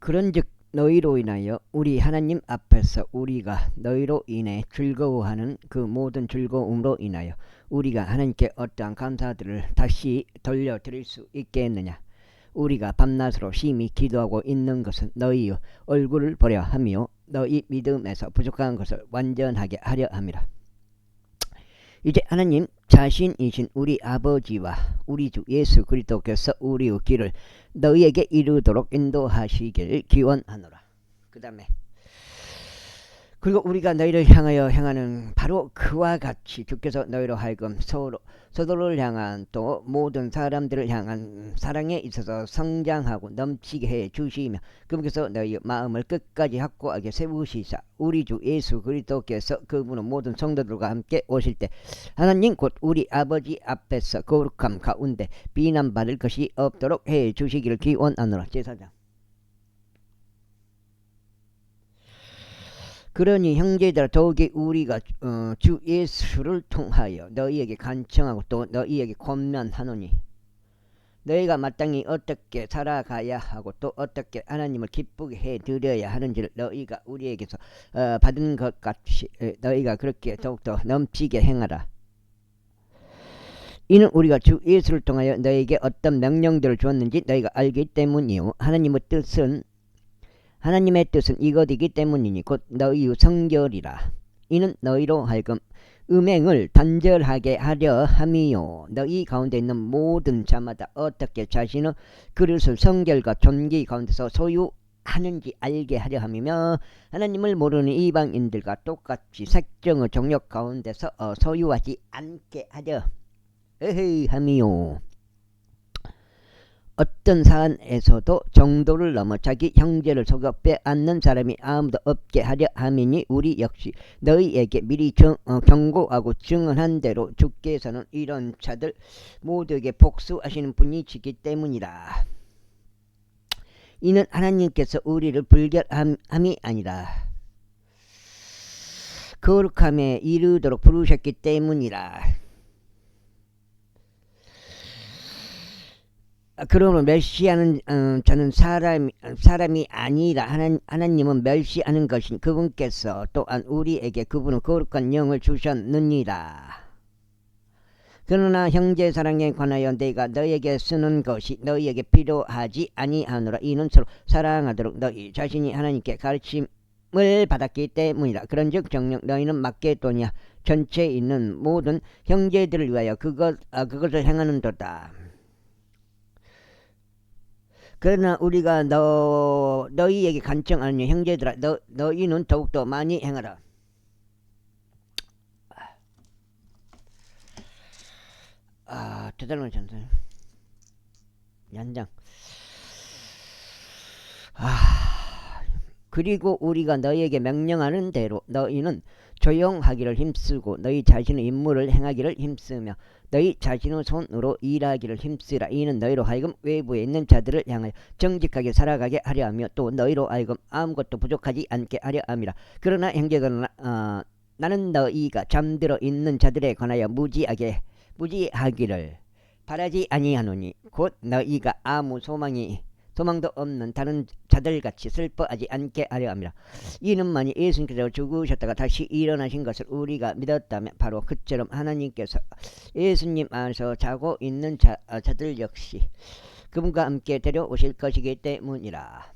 그런즉 너희로 인하여 우리 하나님 앞에서 우리가 너희로 인해 즐거워하는 그 모든 즐거움으로 인하여 우리가 하나님께 어떠한 감사들을 다시 돌려드릴 수 있겠느냐. 우리가 밤낮으로 심히 기도하고 있는 것은 너희의 얼굴을 보려 하며 너희 믿음에서 부족한 것을 완전하게 하려 함이라. 이제 하나님 자신이신 우리 아버지와 우리 주 예수 그리스도께서 우리의 길을 너희에게 이루도록 인도하시길 기원하노라. 그 다음에 그리고 우리가 너희를 향하여 향하는 바로 그와 같이 주께서 너희로 하여금 서로를 향한 또 모든 사람들을 향한 사랑에 있어서 성장하고 넘치게 해 주시며 그분께서 너희의 마음을 끝까지 확고하게 세우시사 우리 주 예수 그리스도께서 그분의 모든 성도들과 함께 오실 때 하나님 곧 우리 아버지 앞에서 거룩함 가운데 비난받을 것이 없도록 해 주시기를 기원하노라. 제사장. 그러니 형제들아 더욱이 우리가 주 예수를 통하여 너희에게 간청하고 또 너희에게 권면하노니 너희가 마땅히 어떻게 살아가야 하고 또 어떻게 하나님을 기쁘게 해드려야 하는지를 너희가 우리에게서 받은 것 같이 너희가 그렇게 더욱더 넘치게 행하라. 이는 우리가 주 예수를 통하여 너희에게 어떤 명령들을 주었는지 너희가 알기 때문이요 하나님의 뜻은 이것이기 때문이니 곧 너희의 성결이라. 이는 너희로 하여금 음행을 단절하게 하려 함이요 너희 가운데 있는 모든 자마다 어떻게 자신의 그릇을 성결과 존귀 가운데서 소유하는지 알게 하려 함이며 하나님을 모르는 이방인들과 똑같이 색정의 정욕 가운데서 소유하지 않게 하려 함이요. 어떤 사안에서도 정도를 넘어 자기 형제를 속여 빼앗는 사람이 아무도 없게 하려 함이니 우리 역시 너희에게 미리 경고하고 증언한 대로 주께서는 이런 자들 모두에게 복수하시는 분이시기 때문이라. 이는 하나님께서 우리를 불결함이 아니라 거룩함에 이르도록 부르셨기 때문이라. 그러므로 멸시하는 자는 사람이 아니라 하나님은 멸시하는 것인 그분께서 또한 우리에게 그분의 거룩한 영을 주셨느니라. 그러나 형제 사랑에 관하여 내가 너희에게 쓰는 것이 너희에게 필요하지 아니하노라. 이는 서로 사랑하도록 너희 자신이 하나님께 가르침을 받았기 때문이라. 그런즉 정녕 너희는 마게도냐 전체에 있는 모든 형제들을 위하여 그것을 행하는도다. 그러나 우리가 너희에게 간청하는 형제들아 너희는 더욱더 많이 행하라. 대단한 전설 연장. 그리고 우리가 너희에게 명령하는 대로 너희는 조용하기를 힘쓰고 너희 자신의 임무를 행하기를 힘쓰며 너희 자신의 손으로 일하기를 힘쓰라. 이는 너희로 하여금 외부에 있는 자들을 향하여 정직하게 살아가게 하려 하며 또 너희로 하여금 아무것도 부족하지 않게 하려 함이라. 그러나 형제들아 나는 너희가 잠들어 있는 자들에 관하여 무지하기를 바라지 아니하노니 곧 너희가 아무 소망도 없는 다른 자들같이 슬퍼하지 않게 하려 함이라. 이는 만일 예수님께서 죽으셨다가 다시 일어나신 것을 우리가 믿었다면 바로 그처럼 하나님께서 예수님 안에서 자고 있는 자들 역시 그분과 함께 데려오실 것이기 때문이라.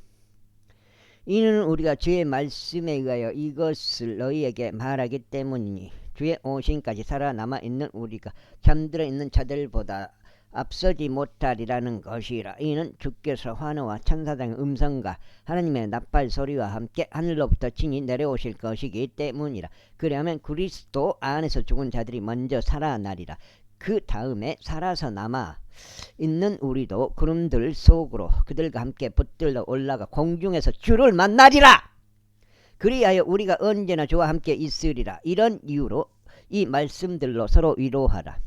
이는 우리가 주의 말씀에 의하여 이것을 너희에게 말하기 때문이니 주의 오심까지 살아남아 있는 우리가 잠들어 있는 자들보다 앞서지 못하리라는 것이라. 이는 주께서 환호와 천사장의 음성과 하나님의 나팔 소리와 함께 하늘로부터 친히 내려오실 것이기 때문이라. 그러면 그리스도 안에서 죽은 자들이 먼저 살아나리라. 그 다음에 살아서 남아 있는 우리도 구름들 속으로 그들과 함께 붙들러 올라가 공중에서 주를 만나리라. 그리하여 우리가 언제나 주와 함께 있으리라. 이런 이유로 이 말씀들로 서로 위로하라.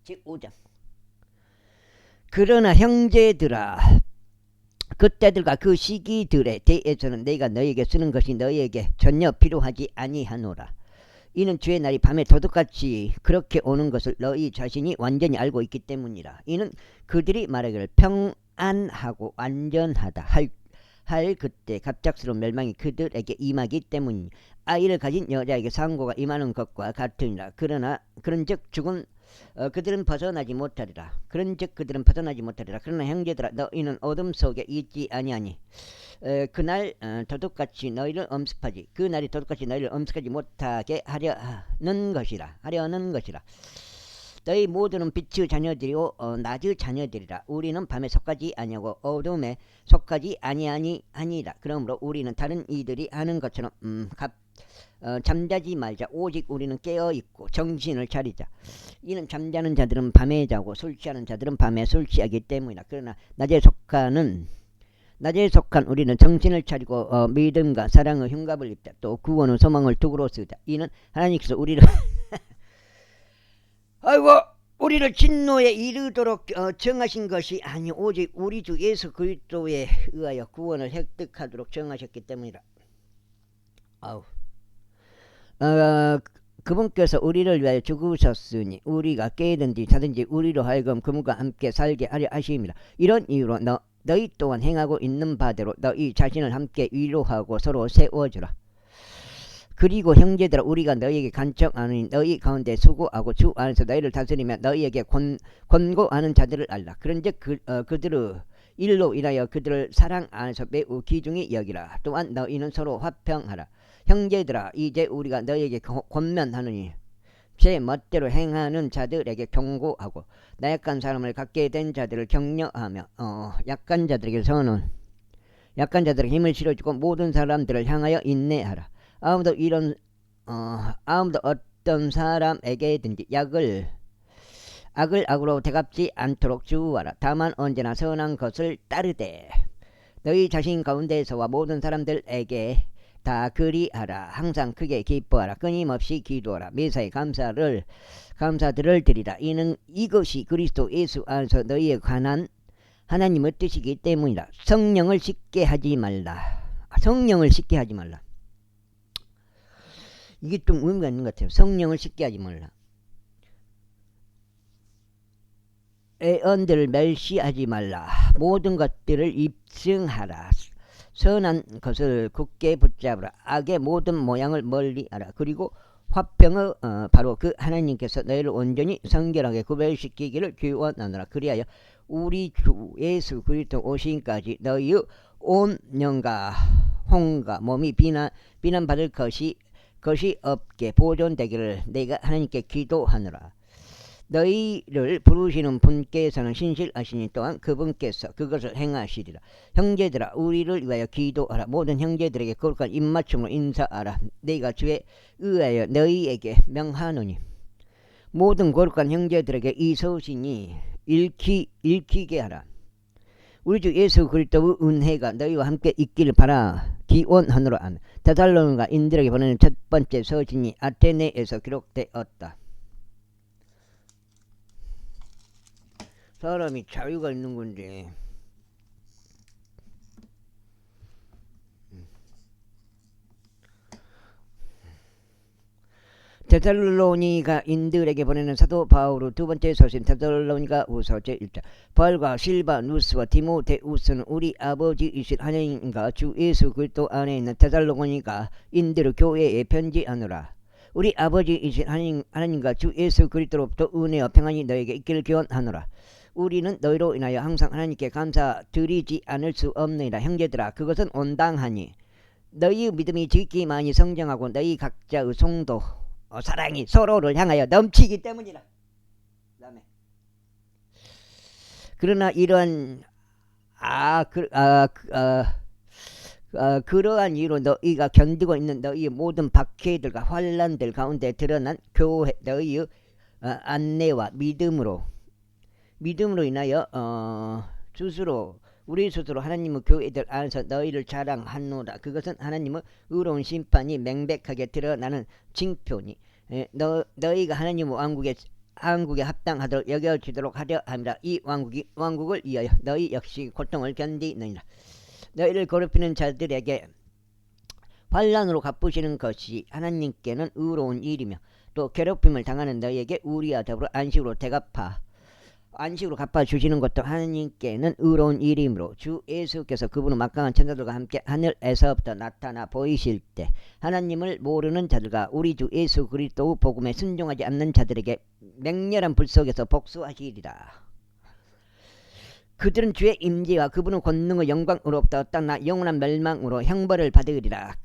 제5장. 그러나 형제들아 그때들과 그 시기들에 대해서는 내가 너희에게 쓰는 것이 너희에게 전혀 필요하지 아니하노라. 이는 주의 날이 밤에 도둑같이 그렇게 오는 것을 너희 자신이 완전히 알고 있기 때문이라. 이는 그들이 말하기를 평안하고 완전하다 할 그때 갑작스러운 멸망이 그들에게 임하기 때문이니 아이를 가진 여자에게 상고가 임하는 것과 같으니라. 그러나 그런즉 죽은 그들은 벗어나지 못하리라. 그런즉 그들은 벗어나지 못하리라. 그러나 형제들아 너희는 어둠 속에 있지 아니하니 그날 도둑같이 너희를 엄습하지. 그 날이 도둑같이 너희를 엄습하지 못하게 하려는 것이라. 너희 모두는 빛의 자녀들이요 낮의 자녀들이라. 우리는 밤에 속하지 아니하고 어둠에 속하지 아니하니라. 그러므로 우리는 다른 이들이 하는 것처럼 잠자지 말자. 오직 우리는 깨어있고 정신을 차리자. 이는 잠자는 자들은 밤에 자고 술 취하는 자들은 밤에 술 취하기 때문이라. 그러나 낮에 속한 우리는 정신을 차리고 믿음과 사랑의 흉갑을 입자. 또 구원의 소망을 두고로 쓰자. 이는 하나님께서 우리를 우리를 진노에 이르도록 정하신 것이 아니 오직 우리 주 예수 그리스도에 의하여 구원을 획득하도록 정하셨기 때문이라. 그분께서 우리를 위하여 죽으셨으니 우리가 깨든지 자든지 우리로 하여금 그분과 함께 살게 하려 하심이라. 이런 이유로 너희 또한 행하고 있는 바대로 너희 자신을 함께 위로하고 서로 세워주라. 그리고 형제들아 우리가 너희에게 간청하느니 너희 가운데 수고하고 주 안에서 너희를 다스리며 너희에게 권고하는 자들을 알라. 그런즉 그들의 일로 인하여 그들을 사랑 안에서 매우 귀중히 여기라. 또한 너희는 서로 화평하라. 형제들아 이제 우리가 너희에게 권면하느니 제 멋대로 행하는 자들에게 경고하고 나약한 사람을 갖게 된 자들을 격려하며 약한 자들에게 힘을 실어주고 모든 사람들을 향하여 인내하라. 아무도 어떤 사람에게든지 악을 악으로 대갚지 않도록 주어라. 다만 언제나 선한 것을 따르되 너희 자신 가운데서와 모든 사람들에게 다 그리하라. 항상 크게 기뻐하라. 끊임없이 기도하라. 매사에 감사들을 드리라. 이것이 그리스도 예수 안에서 너희에 관한 하나님의 뜻이기 때문이라. 성령을 쉽게 하지 말라. 이게 좀 의미가 있는 것 같아요. 성령을 쉽게 하지 말라. 애언들을 멸시하지 말라. 모든 것들을 입증하라. 선한 것을 굳게 붙잡으라. 악의 모든 모양을 멀리하라. 그리고 화평의 바로 그 하나님께서 너희를 온전히 성결하게 구별시키기를 기원하노라. 그리하여 우리 주 예수 그리스도 오심까지 너희의 온 영과 혼과 몸이 비난받을 것이 없게 보존되기를 내가 하나님께 기도하노라. 너희를 부르시는 분께서는 신실하시니 또한 그분께서 그것을 행하시리라. 형제들아 우리를 위하여 기도하라. 모든 형제들에게 거룩한 입맞춤으로 인사하라. 내가 주에 의하여 너희에게 명하노니 모든 거룩한 형제들에게 이 서신이 읽히게 하라. 우리 주 예수 그리스도의 은혜가 너희와 함께 있기를 바라 기원하노라. 아멘. 데살로니가 인들에게 보내는 첫 번째 서신이 아테네에서 기록되었다. 사람이 자유가 있는 건데 데살로니가 인들에게 보내는 사도 바울의 두 번째 서신 데살로니가 후서 제1장. 바울과 실바누스와 디모데우스는 우리 아버지이신 하나님과 주 예수 그리스도 안에 있는 데살로니가 인들 교회에 편지하노라. 우리 아버지이신 하나님과 주 예수 그리스도로부터 은혜와 평안이 너에게 있기를 기원하노라. 우리는 너희로 인하여 항상 하나님께 감사드리지 않을 수 없느니라. 형제들아 그것은 온당하니 너희의 믿음이 지극히 많이 성장하고 너희 각자의 성도 사랑이 서로를 향하여 넘치기 때문이라. 그러나 이런 그러한 이유로 너희가 견디고 있는 너희의 모든 박해들과 환난들 가운데 드러난 교회 너희의 안내와 믿음으로 인하여 우리 스스로 하나님의 교회들 안에서 너희를 자랑하노라. 그것은 하나님의 의로운 심판이 명백하게 드러나는 징표니 너희가 하나님의 왕국에 합당하도록 여겨지도록 하려 함이라. 이 왕국을 위하여 너희 역시 고통을 견디느니라. 너희를 괴롭히는 자들에게 환난으로 갚으시는 것이 하나님께는 의로운 일이며 또 괴롭힘을 당하는 너희에게 우리와 더불어 안식으로 대갚아 안식으로 갚아주시는 것도 하나님께는 의로운 일이므로 주 예수께서 그분은 막강한 천사들과 함께 하늘에서부터 나타나 보이실 때 하나님을 모르는 자들과 우리 주 예수 그리스도 복음에 순종하지 않는 자들에게 맹렬한 불 속에서 복수하시리라. 그들은 주의 임재와 그분의 권능의 영광으로부터 땅나 영원한 멸망으로 형벌을 받으리라.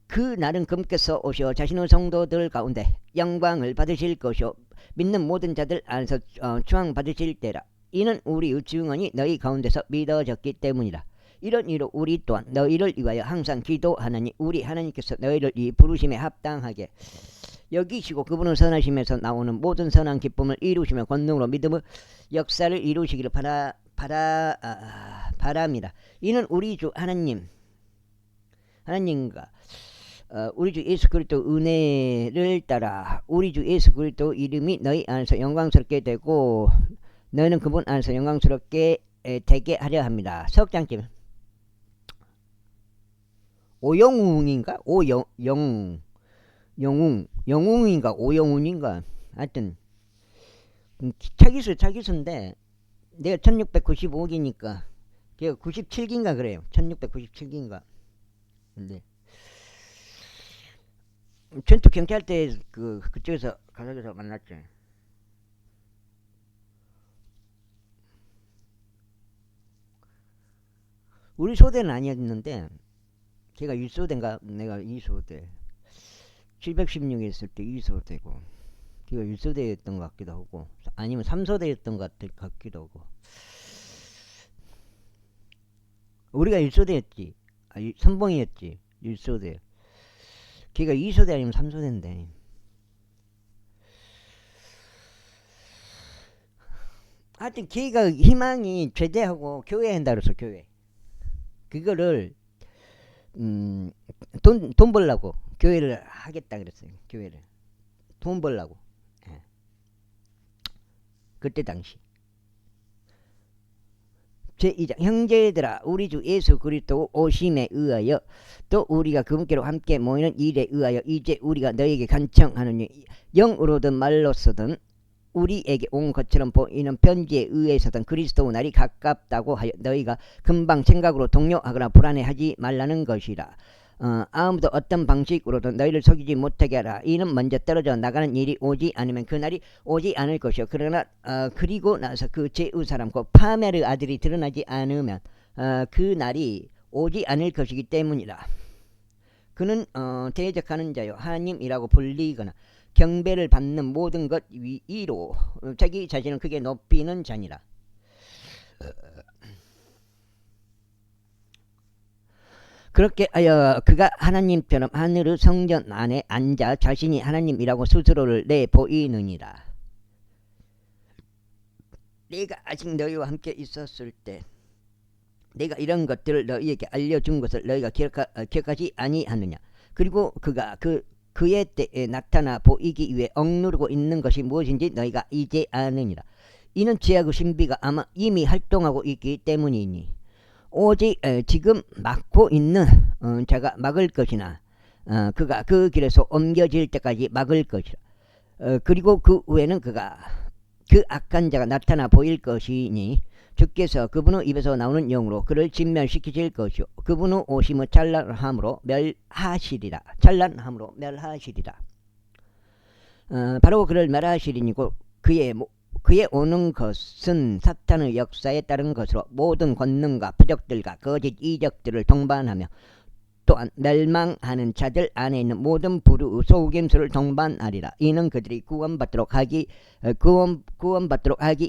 그 날은 그분께서 오셔 자신의 성도들 가운데 영광을 받으실 것이요 믿는 모든 자들 안에서 추앙 받으실 때라. 이는 우리의 증언이 너희 가운데서 믿어졌기 때문이라. 이런 이로 우리 또한 너희를 위하여 항상 기도하나니 우리 하나님께서 너희를 이 부르심에 합당하게 여기시고 그분의 선하심에서 나오는 모든 선한 기쁨을 이루시며 권능으로 믿음의 역사를 이루시기를 바랍니다. 이는 우리 주 하나님과 우리 주 예수 그리스도 은혜를 따라 우리 주 예수 그리스도 이름이 너희 안에서 영광스럽게 되고 너희는 그분 안에서 영광스럽게 되게 하려 합니다. 석장님 오영웅인가? 영웅인가? 오영웅인가? 하여튼 차기수인데 내가 1695기니까 걔가 97기인가 그래요. 1697기인가. 근데 전투 경찰 때 그쪽에서 가석에서 만났죠. 우리 소대는 아니었는데 걔가 1소대인가 내가 2소대 716에 있을 때 2소대고 걔가 1소대였던 것 같기도 하고 아니면 3소대였던 것 같기도 하고 우리가 1소대였지. 선봉이었지. 1소대. 걔가 2소대 아니면 3소대인데 하여튼 걔가 희망이 제대하고 교회 한다 그랬어. 교회 그거를 돈 벌라고 교회를 하겠다 그랬어요. 교회를 돈 벌라고. 예. 그때 당시 제2장 형제들아 우리 주 예수 그리스도 오심에 의하여 또 우리가 그분께로 함께 모이는 일에 의하여 이제 우리가 너에게 간청하느니 영으로든 말로서든 우리에게 온 것처럼 보이는 편지에 의해서든 그리스도 날이 가깝다고 하여 너희가 금방 생각으로 동요하거나 불안해하지 말라는 것이라. 아무도 어떤 방식으로든 너희를 속이지 못하게 하라. 이는 먼저 떨어져 나가는 일이 오지 않으면 그 날이 오지 않을 것이요. 그러나 그리고 나서 그 제의 사람 곧 파멜의 아들이 드러나지 않으면 그 날이 오지 않을 것이기 때문이라. 그는 대적하는 자요 하나님이라고 불리거나 경배를 받는 모든 것 위로 자기 자신을 크게 높이는 자니라. 그렇게 하여 그가 하나님처럼 하늘의 성전 안에 앉아 자신이 하나님이라고 스스로를 내보이느니라. 내가 아직 너희와 함께 있었을 때 내가 이런 것들을 너희에게 알려준 것을 너희가 기억하지 아니하느냐. 그리고 그가 그의 때에 나타나 보이기 위해 억누르고 있는 것이 무엇인지 너희가 이제 아느니라. 이는 죄악의 신비가 아마 이미 활동하고 있기 때문이니 오직 지금 막고 있는 자가 막을 것이나 그가 그 길에서 옮겨질 때까지 막을 것이라. 그리고 그 후에는 그가 그 악한 자가 나타나 보일 것이니 주께서 그분의 입에서 나오는 영으로 그를 진멸시키실 것이요 그분의 오심의 찬란함으로 멸하시리라. 바로 그를 멸하시리니고 그의 오는 것은 사탄의 역사에 따른 것으로 모든 권능과 부적들과 거짓 이적들을 동반하며 또한 멸망하는 자들 안에 있는 모든 불의 속임수를 동반하리라. 이는 그들이 구원받도록 하기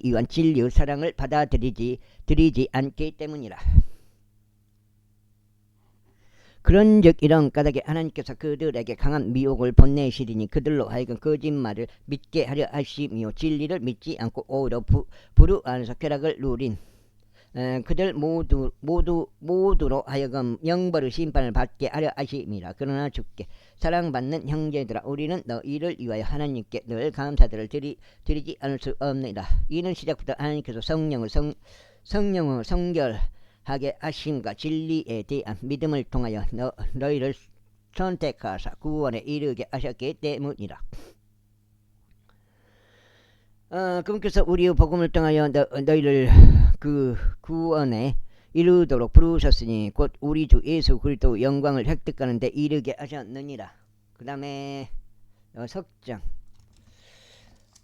위한 진리의 사랑을 받아들이지 않기 때문이라. 그런즉 이런 까닭에 하나님께서 그들에게 강한 미혹을 보내시리니 그들로 하여금 거짓말을 믿게 하려 하시며 진리를 믿지 않고 오히려 불의 안에서 쾌락을 누린 그들 모두로 하여금 영벌의 심판을 받게 하려 하심이라. 그러나 주께 사랑받는 형제들아 우리는 너희를 위하여 하나님께 늘 감사들을 드리지 않을 수 없느니라. 이는 시작부터 하나님께서 성령을 성결하게 하심과 진리에 대한 믿음을 통하여 너희를 선택하사 구원에 이르게 하셨기 때문이라. 그분께서 우리의 복음을 통하여 너희를 그 구원에 이르도록 부르셨으니 곧 우리 주 예수 그리스도 영광을 획득하는 데 이르게 하셨느니라. 그 다음에 석장.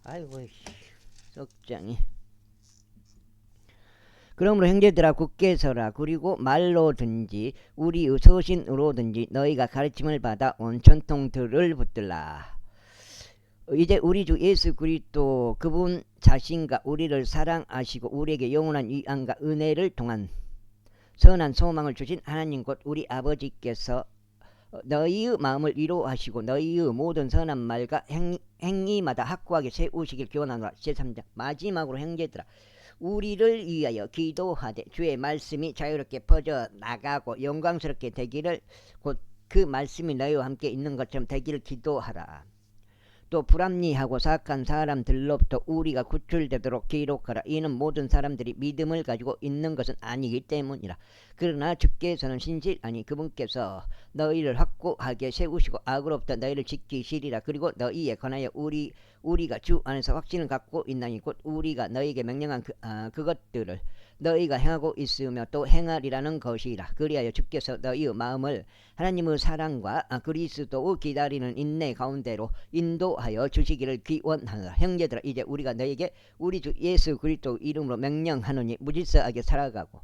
아이고 석장이. 그러므로 형제들아 굳게 서라. 그리고 말로든지 우리의 서신으로든지 너희가 가르침을 받아 온 전통들을 붙들라. 이제 우리 주 예수 그리스도 그분 자신과 우리를 사랑하시고 우리에게 영원한 위안과 은혜를 통한 선한 소망을 주신 하나님 곧 우리 아버지께서 너희의 마음을 위로하시고 너희의 모든 선한 말과 행위마다 확고하게 세우시길 기원하노라. 제3장. 마지막으로 형제들아 우리를 위하여 기도하되 주의 말씀이 자유롭게 퍼져 나가고 영광스럽게 되기를 곧 그 말씀이 너희와 함께 있는 것처럼 되기를 기도하라. 또 불합리하고 사악한 사람들로부터 우리가 구출되도록 기록하라. 이는 모든 사람들이 믿음을 가지고 있는 것은 아니기 때문이라. 그러나 주께서는 신실하니 그분께서 너희를 확고하게 세우시고 악으로부터 너희를 지키시리라. 그리고 너희에 관하여 우리가 주 안에서 확신을 갖고 있나니 곧 우리가 너희에게 명령한 그것들을 너희가 행하고 있으며 또 행하리라는 것이라. 그리하여 주께서 너희의 마음을 하나님의 사랑과 그리스도의 기다리는 인내 가운데로 인도하여 주시기를 기원하노라. 형제들아 이제 우리가 너희에게 우리 주 예수 그리스도 이름으로 명령하노니 무질서하게 살아가고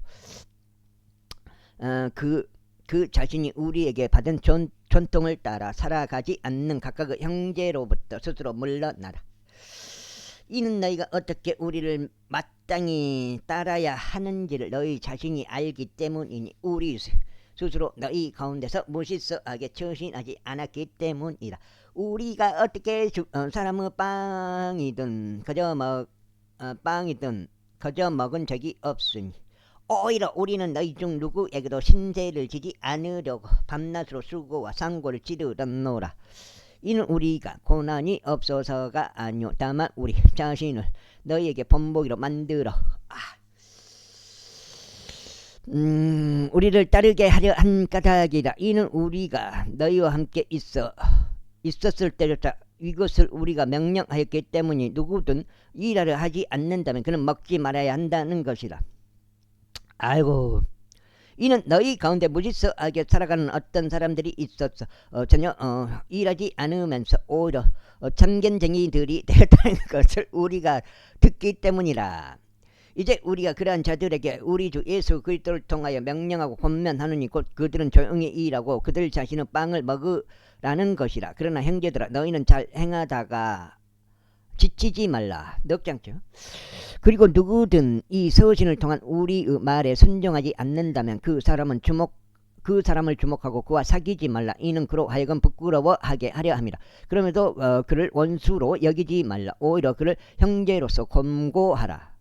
그 자신이 우리에게 받은 전통을 따라 살아가지 않는 각각의 형제로부터 스스로 물러나라. 이는 너희가 어떻게 우리를 마땅히 따라야 하는지를 너희 자신이 알기 때문이니 우리 스스로 너희 가운데서 무질서하게 처신하지 않았기 때문이라. 우리가 어떻게 사람의 빵이든 그저 먹은 적이 없으니 오히려 우리는 너희 중 누구에게도 신세를 지지 않으려고 밤낮으로 수고와 상고를 치르렀노라. 이는 우리가 고난이 없어서가 아니오 다만 우리 자신을 너희에게 본보기로 만들어 우리를 따르게 하려 한 까닭이라. 이는 우리가 너희와 함께 있었을 때조차 이것을 우리가 명령하였기 때문에 누구든 일하려 하지 않는다면 그는 먹지 말아야 한다는 것이라. 아이고 이는 너희 가운데 무질서하게 살아가는 어떤 사람들이 있었어. 전혀 일하지 않으면서 오히려 참견쟁이들이 되었다는 것을 우리가 듣기 때문이라. 이제 우리가 그러한 자들에게 우리 주 예수 그리스도를 통하여 명령하고 권면하느니 곧 그들은 조용히 일하고 그들 자신은 빵을 먹으라는 것이라. 그러나 형제들아 너희는 잘 행하다가 지치지 말라. 넉장죠. 그리고 누구든 이 서신을 통한 우리의 말에 순종하지 않는다면 그 사람을 주목하고 그와 사귀지 말라. 이는 그로 하여금 부끄러워하게 하려 함이라. 그럼에도 그를 원수로 여기지 말라. 오히려 그를 형제로서 권고하라.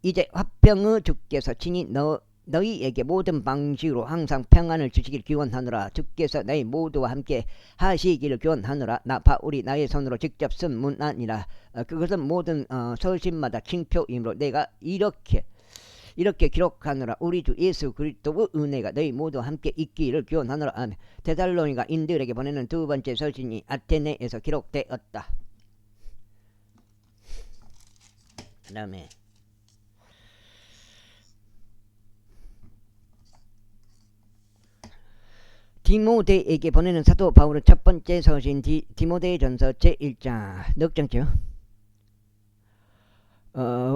이제 화평의 주께서 친히 너희에게 모든 방식으로 항상 평안을 주시길 기원하노라. 주께서 너희 모두와 함께 하시기를 기원하노라. 나 바울이 나의 손으로 직접 쓴 문안이라. 그것은 모든 서신마다 칭표이므로 내가 이렇게 기록하노라. 우리 주 예수 그리스도의 은혜가 너희 모두와 함께 있기를 기원하노라. 아멘. 데살로니가인들에게 보내는 두 번째 서신이 아테네에서 기록되었다. 그 다음에 디모데에게 보내는 사도 바울의 첫 번째 서신 디모데전서 제1장 넉장죠.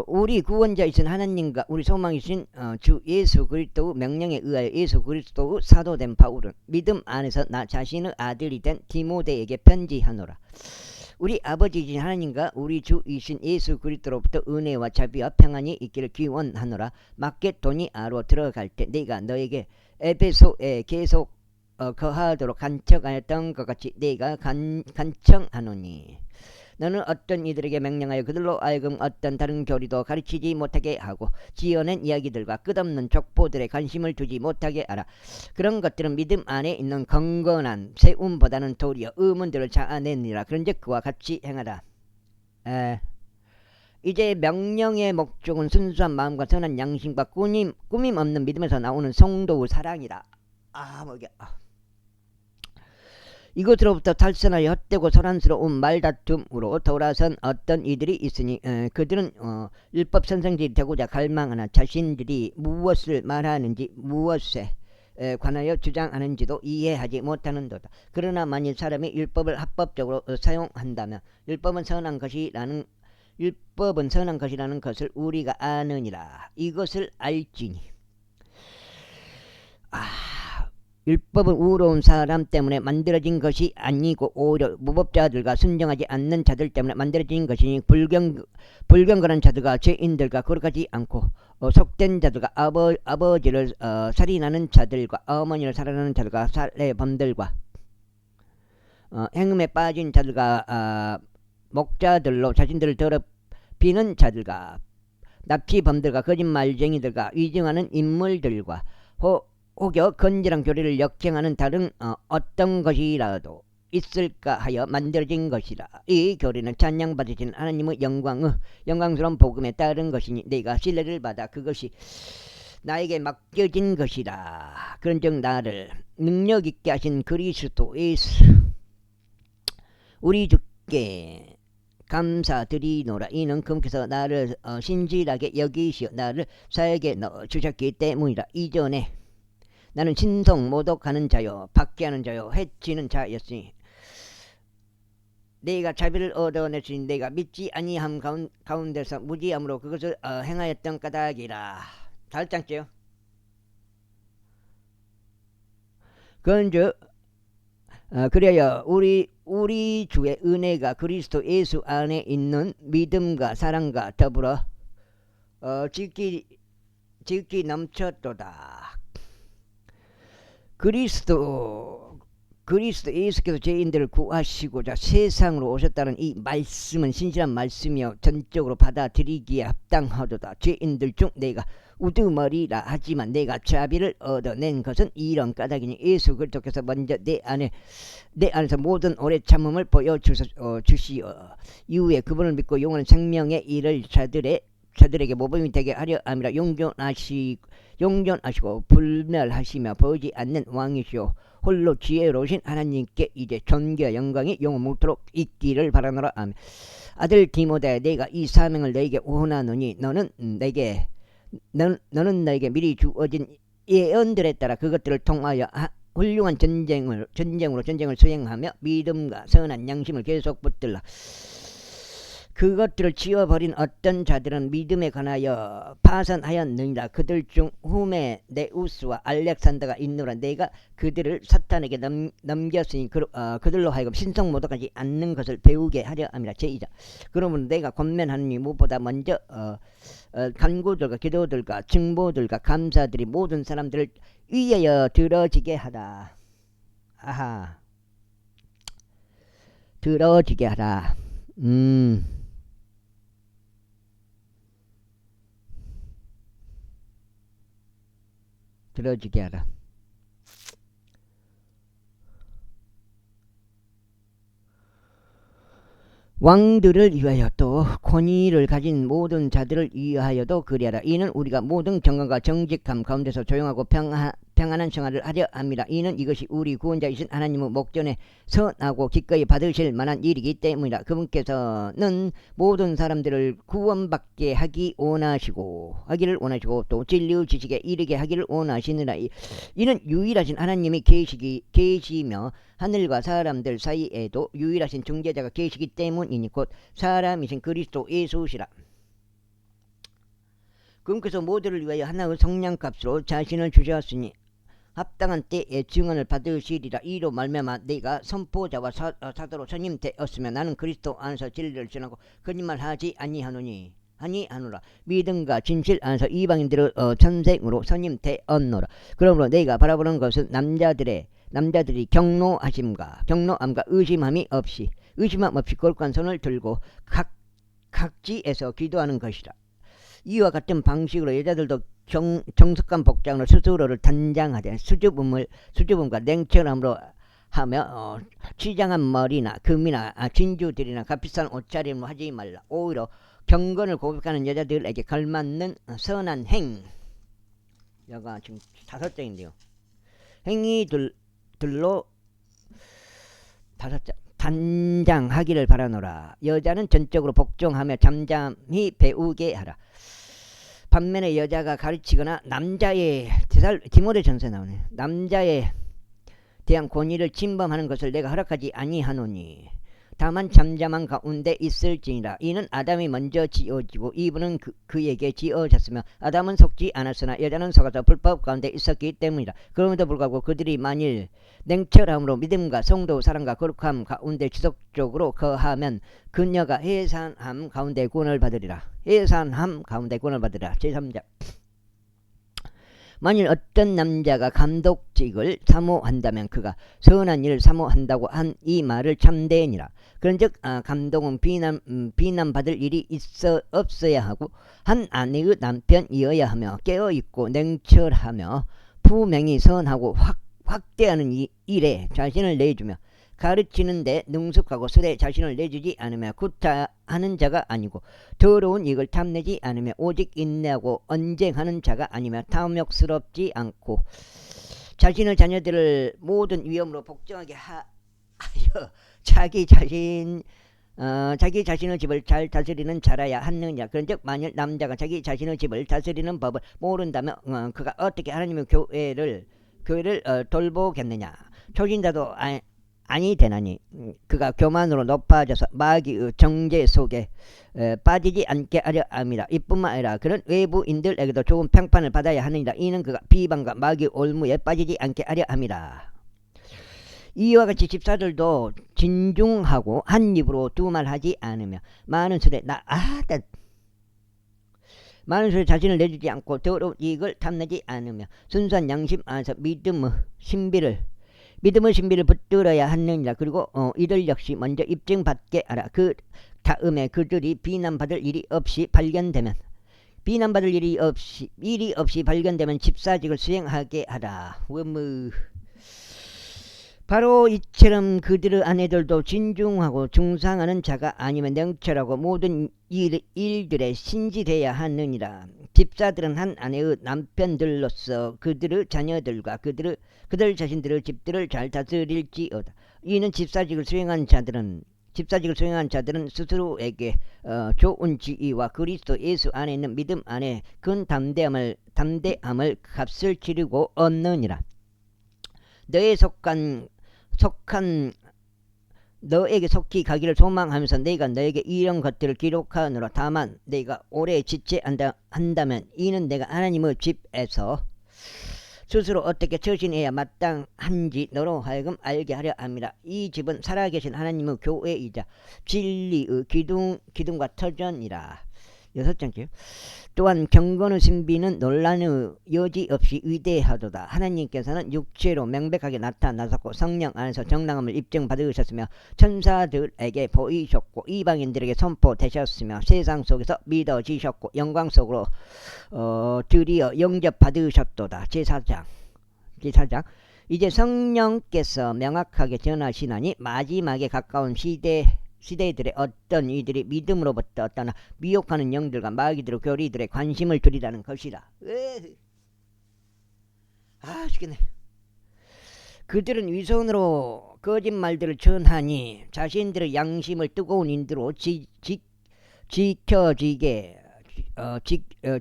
우리 구원자이신 하나님과 우리 소망이신 주 예수 그리스도의 명령에 의하여 예수 그리스도의 사도된 바울은 믿음 안에서 나 자신의 아들이 된 디모데에게 편지하노라. 우리 아버지이신 하나님과 우리 주이신 예수 그리스도로부터 은혜와 자비와 평안이 있기를 기원하노라. 마케도니아로 들어갈 때 내가 너에게 에베소에 계속 거하도록 간청하였던 것 같이 내가 간청하노니 너는 어떤 이들에게 명령하여 그들로 하여금 어떤 다른 교리도 가르치지 못하게 하고 지어낸 이야기들과 끝없는 족보들에 관심을 두지 못하게 하라. 그런 것들은 믿음 안에 있는 건건한 세움보다는 도리어 의문들을 자아내니라. 그런즉 그와 같이 행하라. 이제 명령의 목적은 순수한 마음과 선한 양심과 꾸밈 없는 믿음에서 나오는 성도의 사랑이라. 이것으로부터 탈선하여 헛되고 소란스러운 말다툼으로 돌아선 어떤 이들이 있으니 그들은 율법 선생들이 되고자 갈망하나 자신들이 무엇을 말하는지 무엇에 관하여 주장하는지도 이해하지 못하는도다. 그러나 만일 사람이 율법을 합법적으로 사용한다면 율법은 선한 것이라는 것을 우리가 아느니라. 이것을 알지니 율법은 우로운 사람 때문에 만들어진 것이 아니고 오히려 무법자들과 순종하지 않는 자들 때문에 만들어진 것이니 불경건한 자들과 죄인들과 거룩하지 않고 속된 자들과 아버지를 살인하는 자들과 어머니를 살해하는 자들과 살해범들과 행음에 빠진 자들과 목자들로 자신들을 더럽히는 자들과 납치범들과 거짓말쟁이들과 위증하는 인물들과 혹여 건전한 교리를 역행하는 다른 어떤 것이라도 있을까 하여 만들어진 것이라. 이 교리는 찬양받으신 하나님의 영광스러운 복음에 따른 것이니 내가 신뢰를 받아 그것이 나에게 맡겨진 것이라. 그런즉 나를 능력 있게 하신 그리스도 예수 우리 주께 감사드리노라. 이는 그분께서 나를 신실하게 여기시어 나를 사역에 넣어주셨기 때문이라. 이전에 나는 신성 모독하는 자요 박해하는 자요 해치는 자였으니 내가 자비를 얻어냈으니 내가 믿지 아니함 가운데서 무지함으로 그것을 행하였던 까닭이라. 잘 짱죠. 그런즉 그래야 우리 주의 은혜가 그리스도 예수 안에 있는 믿음과 사랑과 더불어 지극히 넘쳤도다. 그리스도 예수께서 죄인들을 구하시고자 세상으로 오셨다는 이 말씀은 신실한 말씀이여 전적으로 받아들이기에 합당하도다. 죄인들 중 내가 우두머리라 하지만 내가 자비를 얻어낸 것은 이런 까닭이니 예수 그리스도께서 먼저 내 안에서 모든 오래 참음을 보여주시어 이후에 그분을 믿고 영원한 생명에 이를 자들에게 모범이 되게 하려 함이라. 용존하시고 불멸하시며 보이지 않는 왕이시오 홀로 지혜로우신 하나님께 이제 존귀와 영광이 영원토록 있기를 바라노라. 아멘. 아들 디모데야 내가 이 사명을 너에게 원하노니 너는 너에게 미리 주어진 예언들에 따라 그것들을 통하여 훌륭한 전쟁을 수행하며 믿음과 선한 양심을 계속 붙들라. 그것들을 지워버린 어떤 자들은 믿음에 관하여 파산하였느니라. 그들 중 후메네우스와 알렉산더가 있노라. 내가 그들을 사탄에게 넘겼으니 그들로 하여금 신성모독하지 않는 것을 배우게 하려 함이라. 제2자 그러므로 내가 권면하느니 무엇보다 먼저 간구들과 기도들과 증보들과 감사들이 모든 사람들을 위하여 들어지게 하라. 들어지게 하라. 들어지게 하라. 왕들을 위하여 또 권위를 가진 모든 자들을 위하여도 그리하라. 이는 우리가 모든 정감과 정직함 가운데서 조용하고 평안한 생활을 하려 함이라. 이는 이것이 우리 구원자이신 하나님의 목전에 선하고 기꺼이 받으실 만한 일이기 때문이라. 그분께서는 모든 사람들을 구원받게 하기를 원하시고 또 진리의 지식에 이르게 하기를 원하시느라. 이는 유일하신 하나님이 계시며 하늘과 사람들 사이에도 유일하신 중재자가 계시기 때문이니 곧 사람이신 그리스도 예수시라. 그분께서 모두를 위하여 하나의 성량값으로 자신을 주셨으니 합당한 때에 증언을 받으시리라. 이로 말미암아 내가 선포자와 사도로 선임되었으며 나는 그리스도 안에서 진리를 전하고 거짓말하지 아니하노라. 믿음과 진실 안에서 이방인들의 전생으로 선임되었노라. 그러므로 내가 바라보는 것은 남자들이 경노함과 의심함 없이 거룩한 손을 들고 각지에서 기도하는 것이라. 이와 같은 방식으로 여자들도 정숙한 복장으로 스스로를 단장하되 수줍음과 냉철함으로 하며 치장한 머리나 금이나 진주들이나 값비싼 옷차림을 하지 말라. 오히려 경건을 고백하는 여자들에게 걸맞는 선한 여가 지금 5장인데요. 행위들로 5장 단장하기를 바라노라. 여자는 전적으로 복종하며 잠잠히 배우게 하라. 반면에 여자가 가르치거나 남자의 디모데전서에 나오네. 남자에 대한 권위를 침범하는 것을 내가 허락하지 아니하노니 다만 잠잠한 가운데 있을지니라. 이는 아담이 먼저 지어지고 이브는 그에게 지어졌으며 아담은 속지 않았으나 여자는 속아서 불법 가운데 있었기 때문이라. 그럼에도 불구하고 그들이 만일 냉철함으로 믿음과 성도 사랑과 거룩함 가운데 지속적으로 거하면 그녀가 해산함 가운데 구원을 받으리라. 해산함 가운데 구원을 받으리라. 제3장 만일 어떤 남자가 감독직을 사모한다면 그가 선한 일을 사모한다고 한 이 말을 참되니라. 그런즉 감독은 비난받을 일이 없어야 하고 한 아내의 남편이어야 하며 깨어있고 냉철하며 분명히 선하고 확대하는 일에 자신을 내주며 가르치는데 능숙하고 술에 자신을 내주지 않으며 구타하는 자가 아니고 더러운 이익을 탐내지 않으며 오직 인내하고 언쟁하는 자가 아니며 탐욕스럽지 않고 자신의 자녀들을 모든 위험으로 복종하게 하여 자기 자신의 집을 잘 다스리는 자라야 하느냐. 그런즉 만일 남자가 자기 자신의 집을 다스리는 법을 모른다면 그가 어떻게 하나님의 교회를 돌보겠느냐. 초신자도 아니 되나니 그가 교만으로 높아져서 마귀의 정죄 속에 빠지지 않게 하려 합니다. 이뿐만 아니라 그런 외부인들에게도 좋은 평판을 받아야 하느니라. 이는 그가 비방과 마귀의 올무에 빠지지 않게 하려 합니다. 이와 같이 집사들도 진중하고 한 입으로 두 말 하지 않으며 많은 술에 자신을 내주지 않고 더러운 이익을 탐내지 않으며 순수한 양심 안에서 믿음의 신비를 붙들어야 하느니라. 그리고 이들 역시 먼저 입증받게 하라. 그 다음에 그들이 비난받을 일이 없이 발견되면 집사직을 수행하게 하라. 바로 이처럼 그들의 아내들도 진중하고 중상하는 자가 아니면 냉철하고 모든 일들에 신실해야 하느니라. 집사들은 한 아내의 남편들로서 그들의 자녀들과 그들 자신들의 집들을 잘 다스릴지어다. 이는 집사직을 수행한 자들은 스스로에게 좋은 지위와 그리스도 예수 안에 있는 믿음 안에 큰 담대함을 값을 치르고 얻느니라. 너에게 속히 가기를 소망하면서 내가 너에게 이런 것들을 기록하노라. 다만 내가 오래 지체한다면 이는 내가 하나님의 집에서 스스로 어떻게 처신해야 마땅한지 너로 하여금 알게 하려 합니다. 이 집은 살아계신 하나님의 교회이자 진리의 기둥과 터전이라. 6장째 또한 경건의 신비는 논란의 여지 없이 위대하도다. 하나님께서는 육체로 명백하게 나타나셨고 성령 안에서 정당함을 입증받으셨으며 천사들에게 보이셨고 이방인들에게 선포되셨으며 세상 속에서 믿어지셨고 영광 속으로 드디어 영접받으셨도다. 제4장 이제 성령께서 명확하게 전하시나니 마지막에 가까운 시대들의 어떤 이들이 믿음으로부터 떠나 미혹하는 영들과 마귀들의 교리들의 관심을 두리라는 것이라. 죽겠네. 그들은 위선으로 거짓말들을 전하니 자신들의 양심을 뜨거운 인두로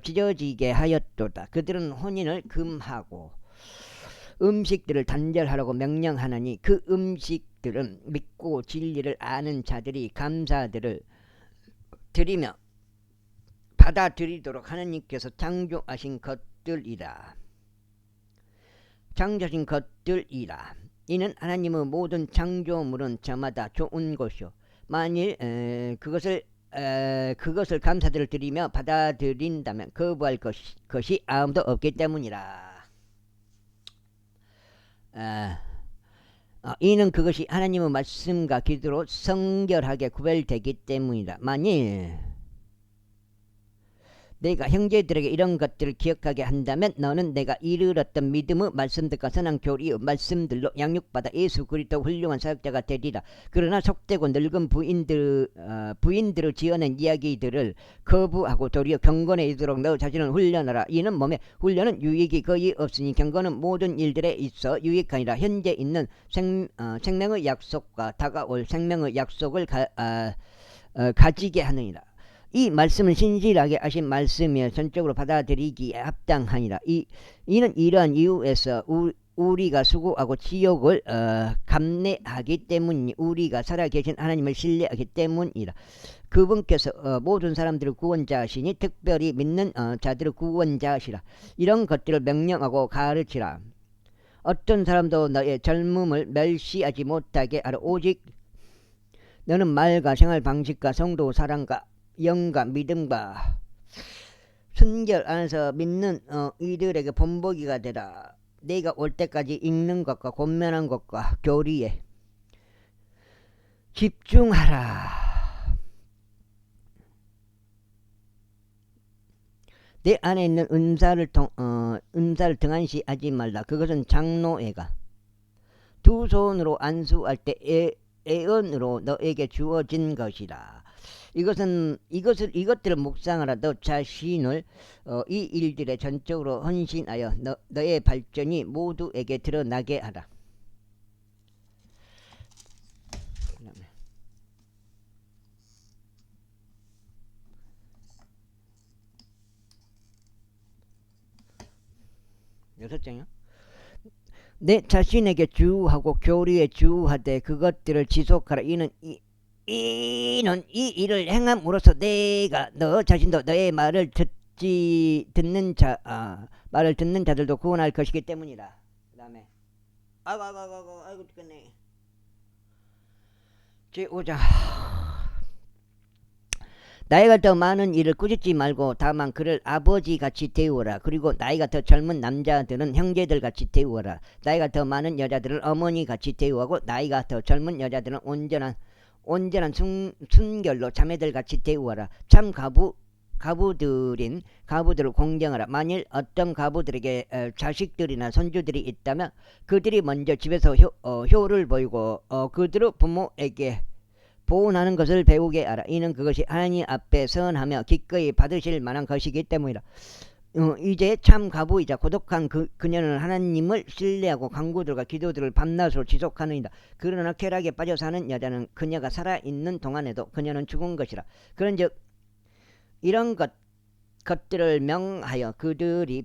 찢어지게 하였도다. 그들은 혼인을 금하고 음식들을 단절하라고 명령하나니 그 음식들은 믿고 진리를 아는 자들이 감사들을 드리며 받아들이도록 하나님께서 창조하신 것들이라. 이는 하나님의 모든 창조물은 저마다 좋은 것이요 만일 그것을 감사들을 드리며 받아들인다면 거부할 것이 아무도 없기 때문이라. 이는 그것이 하나님의 말씀과 기도로 성결하게 구별되기 때문이다. 만일 내가 형제들에게 이런 것들을 기억하게 한다면 너는 내가 이르렀던 믿음의 말씀들과 선한 교리의 말씀들로 양육받아 예수 그리스도 훌륭한 사역자가 되리라. 그러나 속되고 늙은 부인들을 지어낸 이야기들을 거부하고 도리어 경건에 이르도록 너 자신을 훈련하라. 이는 몸에 훈련은 유익이 거의 없으니 경건은 모든 일들에 있어 유익하니라. 현재 있는 생명의 약속과 다가올 생명의 약속을 가지게 하느니라. 이 말씀은 신실하게 하신 말씀이여 전적으로 받아들이기에 합당하니라. 이는 이러한 이유에서 우리가 수고하고 지옥을 감내하기 때문이 우리가 살아계신 하나님을 신뢰하기 때문이라. 그분께서 모든 사람들을 구원자시니 특별히 믿는 자들을 구원자시라. 이런 것들을 명령하고 가르치라. 어떤 사람도 너의 젊음을 멸시하지 못하게 하라. 오직 너는 말과 생활 방식과 성도 사랑과 영과 믿음과 순결 안에서 믿는 이들에게 본보기가 되라. 내가 올 때까지 읽는 것과 권면한 것과 교리에 집중하라. 내 안에 있는 은사를 등한시하지 말라. 그것은 장로애가 두 손으로 안수할 때 애언으로 너에게 주어진 것이라. 이것들을 묵상하라. 너 자신을 이 일들에 전적으로 헌신하여 너의 발전이 모두에게 드러나게 하라. 여섯 장이요? 내 자신에게 주하고 교리에 주하되 그것들을 지속하라. 이는 이 일을 행함으로써 내가 너 자신도 너의 말을 듣는 자들도 구원할 것이기 때문이라. 그 다음에 아이고 죽겠네. 제5장 나이가 더 많은 이를 꾸짖지 말고 다만 그를 아버지같이 대우하라. 그리고 나이가 더 젊은 남자들은 형제들같이 대우하라. 나이가 더 많은 여자들은 어머니같이 대우하고 나이가 더 젊은 여자들은 온전한 순결로 자매들같이 대우하라. 참 가부들을 공경하라. 만일 어떤 가부들에게 자식들이나 손주들이 있다면 그들이 먼저 집에서 효를 보이고 그들의 부모에게 보온하는 것을 배우게 하라. 이는 그것이 하나님 앞에 선하며 기꺼이 받으실 만한 것이기 때문이라. 이제 참 가부이자 고독한 그녀는 하나님을 신뢰하고 간구들과 기도들을 밤낮으로 지속하느니라. 그러나 쾌락에 빠져 사는 여자는 그녀가 살아있는 동안에도 그녀는 죽은 것이라. 그런즉 이런 것들을 명하여 그들이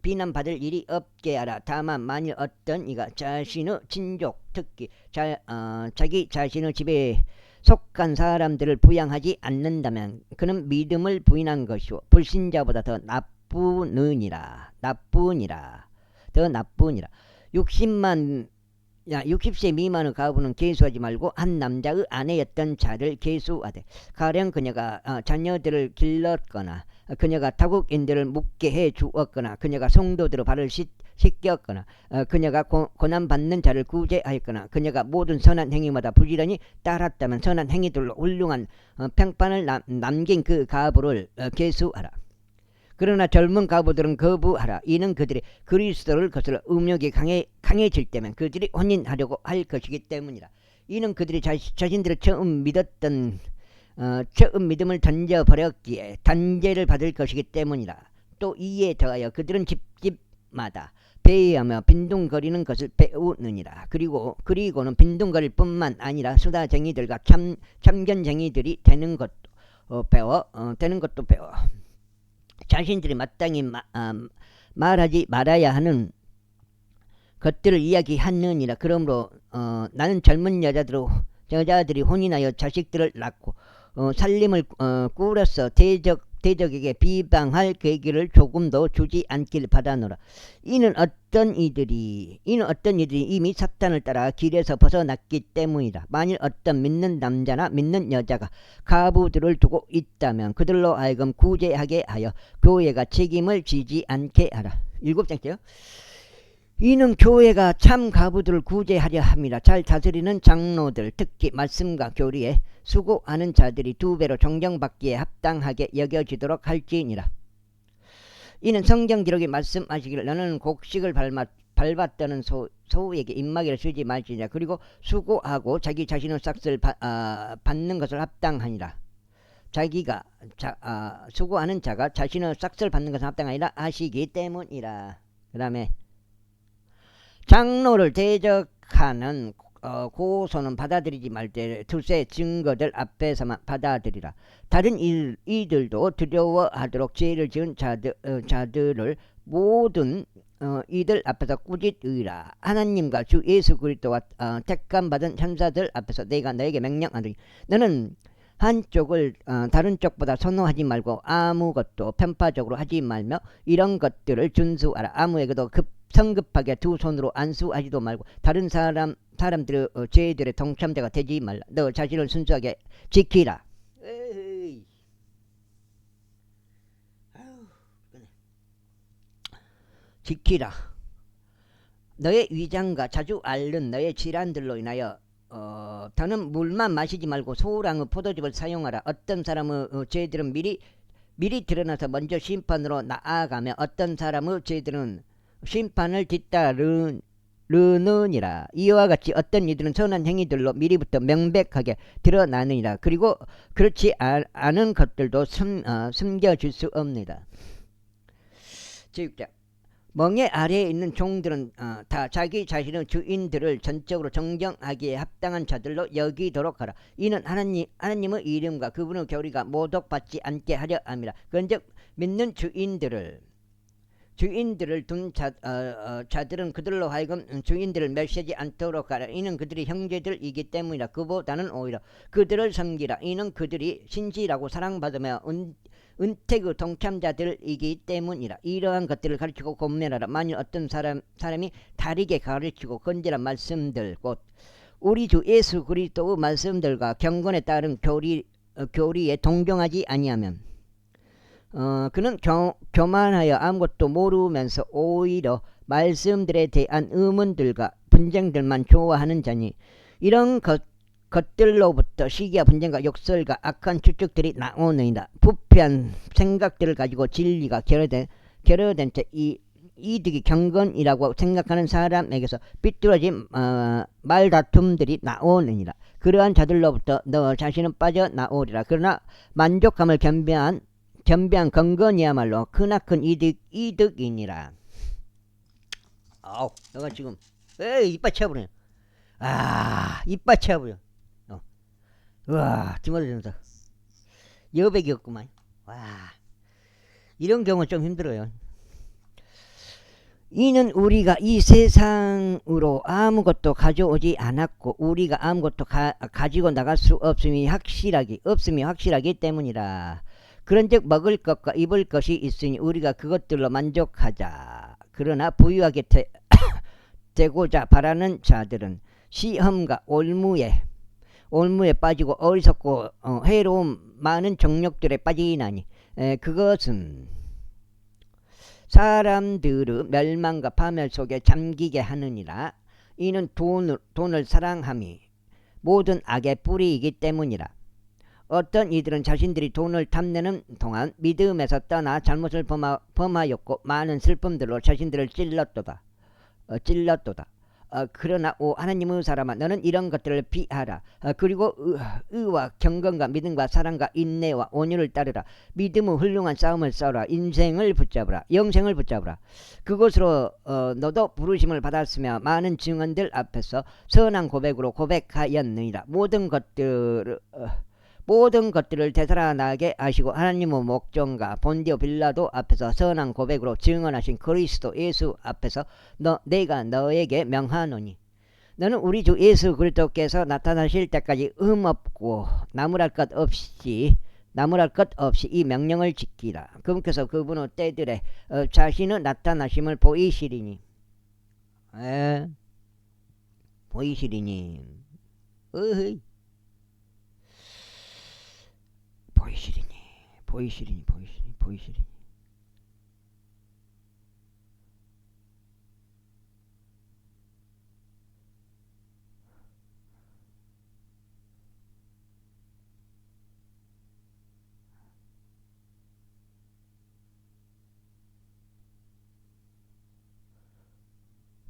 비난받을 일이 없게 하라. 다만 만일 어떤 이가 자신의 친족 특히 자기 자신의 집에 속한 사람들을 부양하지 않는다면 그는 믿음을 부인한 것이요 불신자보다 더 나쁘니라. 더 나쁘니라. 60세 미만의 가부는 계수하지 말고 한 남자의 아내였던 자를 계수하되 가령 그녀가 자녀들을 길렀거나 그녀가 타국인들을 묵게 해 주었거나 그녀가 성도들의 발을 씻겼거나 그녀가 고난받는 자를 구제하였거나 그녀가 모든 선한 행위마다 부지런히 따랐다면 선한 행위들로 훌륭한 평판을 남긴 그 가부를 계수하라. 그러나 젊은 가부들은 거부하라. 이는 그들이 그리스도를 거슬러 음욕이 강해질 때면 그들이 혼인하려고 할 것이기 때문이라. 이는 그들이 자신들을 처음 믿음을 던져버렸기에 단죄를 받을 것이기 때문이라. 또 이에 더하여 그들은 집집마다 배회하며 빈둥거리는 것을 배우느니라. 그리고는 빈둥거릴 뿐만 아니라 수다쟁이들과 참견쟁이들이 되는 것도 배워. 자신들이 마땅히 말하지 말아야 하는 것들을 이야기하느니라. 그러므로 나는 젊은 여자들이 혼인하여 자식들을 낳고 살림을 꾸려서 대적에게 비방할 계기를 조금도 주지 않길 바라노라. 이는 어떤 이들이 이미 사탄을 따라 길에서 벗어났기 때문이다. 만일 어떤 믿는 남자나 믿는 여자가 가부들을 두고 있다면 그들로 하여금 구제하게 하여 교회가 책임을 지지 않게 하라. 7장째요. 이는 교회가 참 가부들을 구제하려 합니다. 잘 다스리는 장로들, 특히 말씀과 교리에 수고하는 자들이 두 배로 존경받기에 합당하게 여겨지도록 할지니라. 이는 성경 기록이 말씀하시기를 너는 곡식을 밟았다는 소우에게 입마개를 쓰지 말지니라. 그리고 수고하고 자기 자신의 삭슬 받는 것을 합당하니라. 자기가 수고하는 자가 자신의 삭슬 받는 것을 합당하니라 하시기 때문이라. 그 다음에 장로를 대적하는 고소는 받아들이지 말 때 두세 증거들 앞에서만 받아들이라. 다른 이들도 두려워하도록 죄를 지은 자들을 모든 이들 앞에서 꾸짖으라. 하나님과 주 예수 그리스도와 택감 받은 천사들 앞에서 내가 너에게 명령하노니 너는 한쪽을 다른 쪽보다 선호하지 말고 아무것도 편파적으로 하지 말며 이런 것들을 준수하라. 아무에게도 성급하게 두 손으로 안수하지도 말고 다른 사람들의 죄들의 동참자가 되지 말라. 너 자신을 순수하게 지키라. 에이. 지키라. 너의 위장과 자주 앓는 너의 질환들로 인하여 더는 물만 마시지 말고 소량의 포도즙을 사용하라. 어떤 사람의 죄들은 미리 드러나서 먼저 심판으로 나아가며 어떤 사람의 죄들은 심판을 뒤따르느니라. 이와 같이 어떤 이들은 선한 행위들로 미리부터 명백하게 드러나느니라. 그리고 그렇지 않은 것들도 숨겨질 수 없느니라. 제6장 멍에 아래에 있는 종들은 다 자기 자신의 주인들을 전적으로 존경하기에 합당한 자들로 여기도록 하라. 이는 하나님의 이름과 그분의 교리가 모독받지 않게 하려 함이라. 그런즉 믿는 주인들을 둔 자들은 그들로 하여금 주인들을 멸시하지 않도록 하라. 이는 그들이 형제들이기 때문이라. 그보다는 오히려 그들을 섬기라. 이는 그들이 신실하고 사랑받으며 은택의 동참자들이기 때문이라. 이러한 것들을 가르치고 권면하라. 만일 어떤 사람이 다르게 가르치고 건전한 말씀들 곧 우리 주 예수 그리스도의 말씀들과 경건에 따른 교리에 동경하지 아니하면 그는 교만하여 아무것도 모르면서 오히려 말씀들에 대한 의문들과 분쟁들만 좋아하는 자니 이런 것들로부터 시기와 분쟁과 욕설과 악한 추측들이 나오느니라. 부패한 생각들을 가지고 진리가 결여된 채 이득이 경건이라고 생각하는 사람에게서 삐뚤어진 말다툼들이 나오느니라. 그러한 자들로부터 너 자신은 빠져나오리라. 그러나 만족함을 겸비한 건건이야말로 크나큰 이득이니라. 너가 지금 이빨 채워버려. 이빨 채워버려. 우와, 디모데전서 여백이었구만. 와, 이런 경우는 좀 힘들어요. 이는 우리가 이 세상으로 아무것도 가져오지 않았고 우리가 아무것도 가지고 나갈 수 없음이 확실하기 때문이라. 그런즉 먹을 것과 입을 것이 있으니 우리가 그것들로 만족하자. 그러나 부유하게 되고자 바라는 자들은 시험과 올무에 빠지고 어리석고 해로운 많은 정욕들에 빠지나니 그것은 사람들의 멸망과 파멸 속에 잠기게 하느니라. 이는 돈을 사랑함이 모든 악의 뿌리이기 때문이라. 어떤 이들은 자신들이 돈을 탐내는 동안 믿음에서 떠나 잘못을 범하였고 많은 슬픔들로 자신들을 찔렀도다. 그러나 하나님의 사람아 너는 이런 것들을 피하라. 그리고 의와 경건과 믿음과 사랑과 인내와 온유를 따르라. 믿음의 훌륭한 싸움을 싸우라. 영생을 붙잡으라. 그것으로 너도 부르심을 받았으며 많은 증언들 앞에서 선한 고백으로 고백하였느니라. 모든 것들을 되살아나게 하시고 하나님의 목전과 본디오 빌라도 앞에서 선한 고백으로 증언하신 그리스도 예수 앞에서 내가 너에게 명하노니 너는 우리 주 예수 그리스도께서 나타나실 때까지 흠없고 나무랄 것 없이 이 명령을 지키라. 그분께서 그분의 때들에 자신의 나타나심을 보이시리니 보이시리니.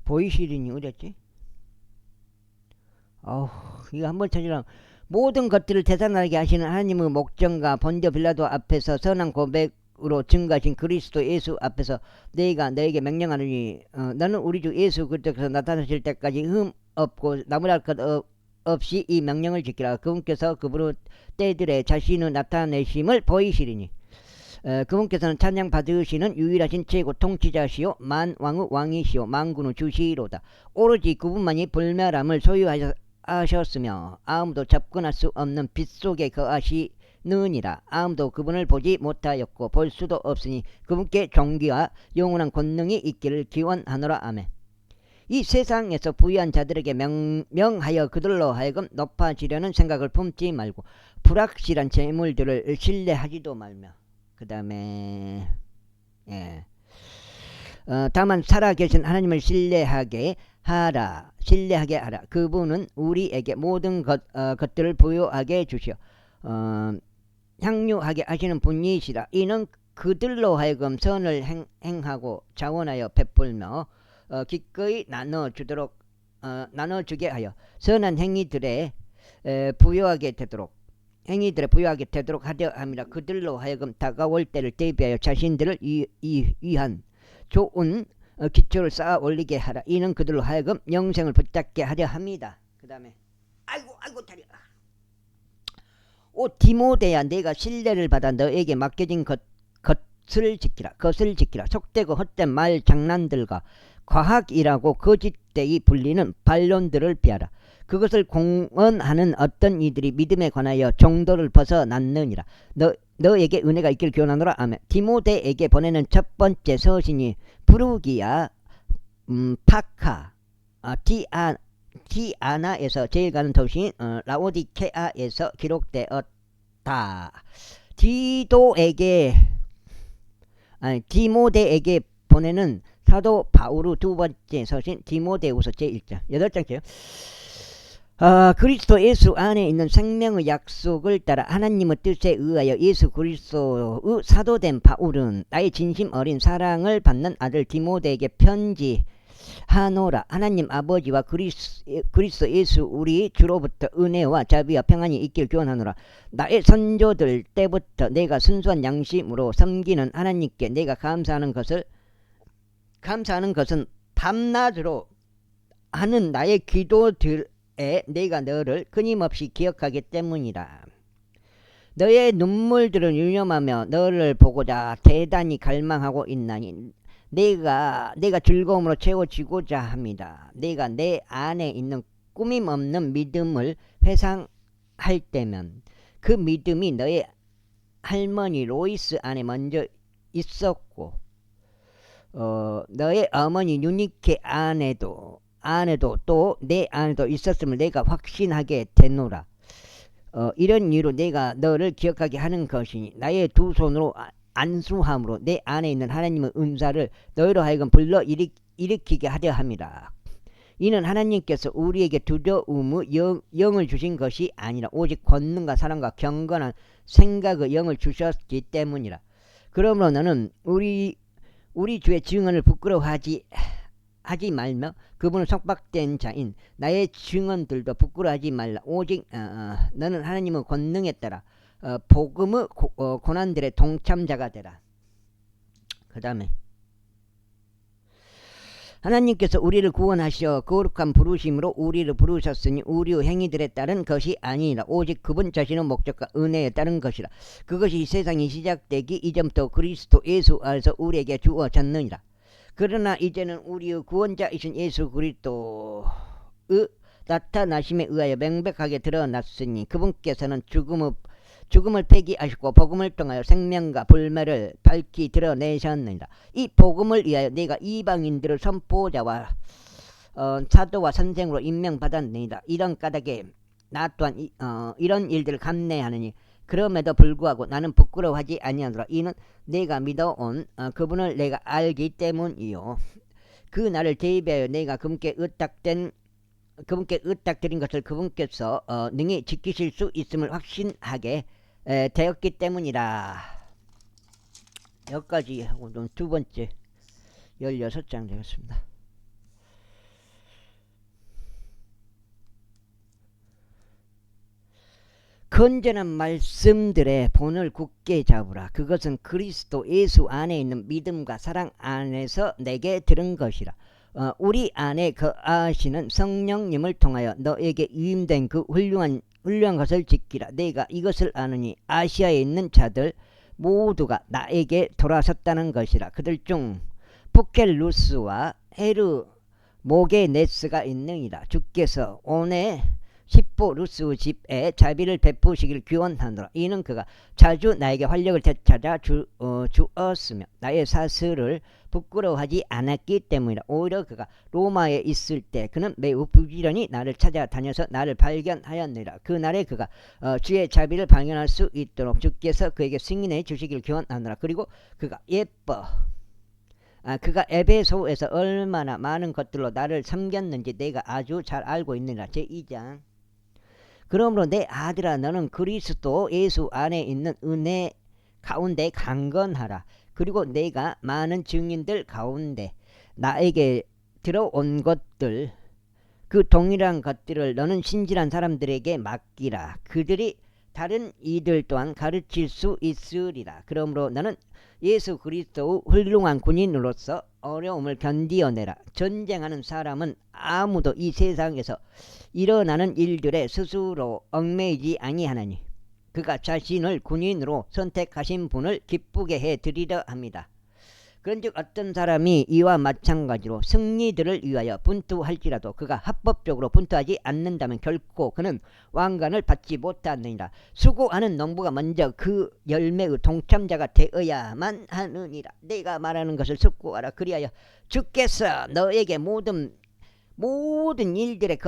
보이시리니 어렸지? 이거 한번 찾으라. 모든 것들을 대단하게 하시는 하나님의 목전과 본디오 빌라도 앞에서 선한 고백으로 증거하신 그리스도 예수 앞에서 내가 너에게 명령하노니 너는 우리 주 예수 그리스도께서 나타나실 때까지 흠 없고 나무랄 것 없이 이 명령을 지키라. 그분께서 그분의 때들에 자신의 나타내심을 보이시리니 그분께서는 찬양 받으시는 유일하신 최고 통치자시요 만왕의 왕이시요 만군의 주시로다. 오로지 그분만이 불멸함을 소유하셨으며 아무도 접근할 수 없는 빛 속에 거하시느니라. 아무도 그분을 보지 못하였고 볼 수도 없으니 그분께 존귀와 영원한 권능이 있기를 기원하노라. 아멘. 이 세상에서 부유한 자들에게 명하여 그들로 하여금 높아지려는 생각을 품지 말고 불확실한 재물들을 신뢰하지도 말며 그 다음에 다만 살아계신 하나님을 신뢰하게 하라. 그분은 우리에게 모든 것들을 부여하게 해주시어 향유하게 하시는 분이시라. 이는 그들로 하여금 선을 행하고 자원하여 베풀며 기꺼이 나눠주게 하여 선한 행위들에 부여하게 되도록 하려 함이라. 그들로 하여금 다가올 때를 대비하여 자신들을 위한 좋은 기초를 쌓아 올리게 하라. 이는 그들로 하여금 영생을 붙잡게 하려 합니다. 그 다음에 아이고 다리가. 오 디모데야, 내가 신뢰를 받아 너에게 맡겨진 것을 지키라. 속되고 헛된 말 장난들과 과학이라고 거짓되이 불리는 반론들을 피하라. 그것을 공언하는 어떤 이들이 믿음에 관하여 정도를 벗어났느니라. 너에게 은혜가 있기를 기원하노라. 아멘. 디모데에게 보내는 첫 번째 서신이 부르기야, 파카, 디아나에서 제일 가는 도시인 라오디케아에서 기록되었다. 디모데에게 보내는 사도 바울의 두 번째 서신 디모데후서 제1장 8장째요. 그리스도 예수 안에 있는 생명의 약속을 따라 하나님의 뜻에 의하여 예수 그리스도의 사도된 바울은 나의 진심 어린 사랑을 받는 아들 디모데에게 편지하노라. 하나님 아버지와 그리스도 예수 우리 주로부터 은혜와 자비와 평안이 있길 기원하노라. 나의 선조들 때부터 내가 순수한 양심으로 섬기는 하나님께 내가 감사하는 것은 밤낮으로 하는 나의 기도들에 내가 너를 끊임없이 기억하기 때문이라. 너의 눈물들은 유념하며 너를 보고자 대단히 갈망하고 있나니 내가 즐거움으로 채워지고자 합니다. 내가 내 안에 있는 꾸밈없는 믿음을 회상할 때면 그 믿음이 너의 할머니 로이스 안에 먼저 있었고 너의 어머니 유니케 안에도 또 내 안에도 있었음을 내가 확신하게 되노라. 이런 이유로 내가 너를 기억하게 하는 것이니 나의 두 손으로 안수함으로 내 안에 있는 하나님의 은사를 너희로 하여금 불러 일으키게 하려 함이라. 이는 하나님께서 우리에게 두려움의 영을 주신 것이 아니라 오직 권능과 사랑과 경건한 생각의 영을 주셨기 때문이라. 그러므로 너는 우리 주의 증언을 부끄러워하지 말며 그분은 속박된 자인 나의 증언들도 부끄러워하지 말라. 오직 너는 하나님의 권능에 따라 복음의 고난들의 동참자가 되라. 그 다음에 하나님께서 우리를 구원하시어 거룩한 부르심으로 우리를 부르셨으니 우리의 행위들에 따른 것이 아니라 오직 그분 자신의 목적과 은혜에 따른 것이라. 그것이 세상이 시작되기 이전부터 그리스도 예수 안에서 우리에게 주어졌느니라. 그러나 이제는 우리의 구원자이신 예수 그리스도의 나타나심에 의하여 명백하게 드러났으니 그분께서는 죽음을 폐기하시고 복음을 통하여 생명과 불멸을 밝히 드러내셨느니라. 이 복음을 위하여 내가 이방인들의 선포자와 사도와 선생으로 임명받았느니라. 이런 까닭에 나 또한 이런 일들을 감내하느니 그럼에도 불구하고 나는 부끄러워하지 아니하노라. 이는 내가 믿어온 그분을 내가 알기 때문이요. 그 나를 대비하여 내가 그분께 의탁드린 것을 그분께서 능히 지키실 수 있음을 확신하게 되었기 때문이라. 여기까지 하고 두 번째 16장 되겠습니다. 건전한 말씀들의 본을 굳게 잡으라. 그것은 그리스도 예수 안에 있는 믿음과 사랑 안에서 내게 들은 것이라. 우리 안에 거하시는 성령님을 통하여 너에게 위임된 그 훌륭한 것을 지키라. 내가 이것을 아느니 아시아에 있는 자들 모두가 나에게 돌아섰다는 것이라. 그들 중 부켈루스와 헤르 모게네스가 있느니라. 주께서 오네 십보루스 집에 자비를 베푸시길 기원하노라. 이는 그가 자주 나에게 활력을 되찾아 주었으며 나의 사슬을 부끄러워하지 않았기 때문이라. 오히려 그가 로마에 있을 때 그는 매우 부지런히 나를 찾아다녀서 나를 발견하였느니라. 그날에 그가 주의 자비를 발견할 수 있도록 주께서 그에게 승인해 주시길 기원하노라. 그리고 그가 그가 에베소에서 얼마나 많은 것들로 나를 섬겼는지 내가 아주 잘 알고 있느니라. 제2장. 그러므로 내 아들아, 너는 그리스도 예수 안에 있는 은혜 가운데 강건하라. 그리고 내가 많은 증인들 가운데 나에게 들어온 것들, 그 동일한 것들을 너는 신실한 사람들에게 맡기라. 그들이 다른 이들 또한 가르칠 수 있으리라. 그러므로 너는 예수 그리스도의 훌륭한 군인으로서 어려움을 견디어내라. 전쟁하는 사람은 아무도 이 세상에서 일어나는 일들에 스스로 얽매이지 아니하나니 그가 자신을 군인으로 선택하신 분을 기쁘게 해드리려 합니다. 그런즉 어떤 사람이 이와 마찬가지로 승리들을 위하여 분투할지라도 그가 합법적으로 분투하지 않는다면 결코 그는 왕관을 받지 못하느니라. 수고하는 농부가 먼저 그 열매의 동참자가 되어야만 하느니라. 내가 말하는 것을 숙고하라. 그리하여 주께서 너에게 모든 일들의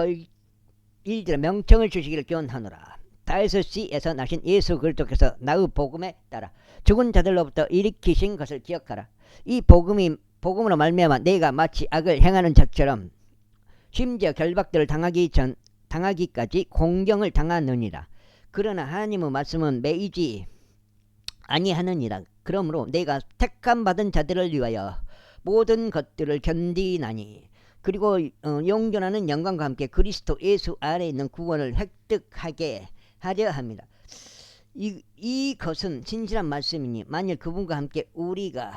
명령을 주시기를 기원하노라. 다윗씨에서 나신 예수 그리스도께서 나의 복음에 따라 죽은 자들로부터 일으키신 것을 기억하라. 이 복음으로 말미암아 내가 마치 악을 행하는 자처럼 심지어 결박들을 당하기까지 공경을 당하느니라. 그러나 하나님의 말씀은 매이지 아니하느니라. 그러므로 내가 택함 받은 자들을 위하여 모든 것들을 견디나니 그리고 영존하는 영광과 함께 그리스도 예수 안에 있는 구원을 획득하게 하려 합니다. 이것은 진실한 말씀이니 만일 그분과 함께 우리가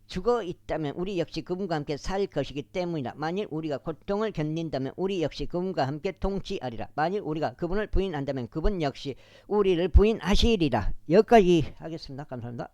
죽어 있다면 우리 역시 그분과 함께 살 것이기 때문이라. 만일 우리가 고통을 견딘다면 우리 역시 그분과 함께 통치하리라. 만일 우리가 그분을 부인한다면 그분 역시 우리를 부인하시리라. 여기까지 하겠습니다. 감사합니다.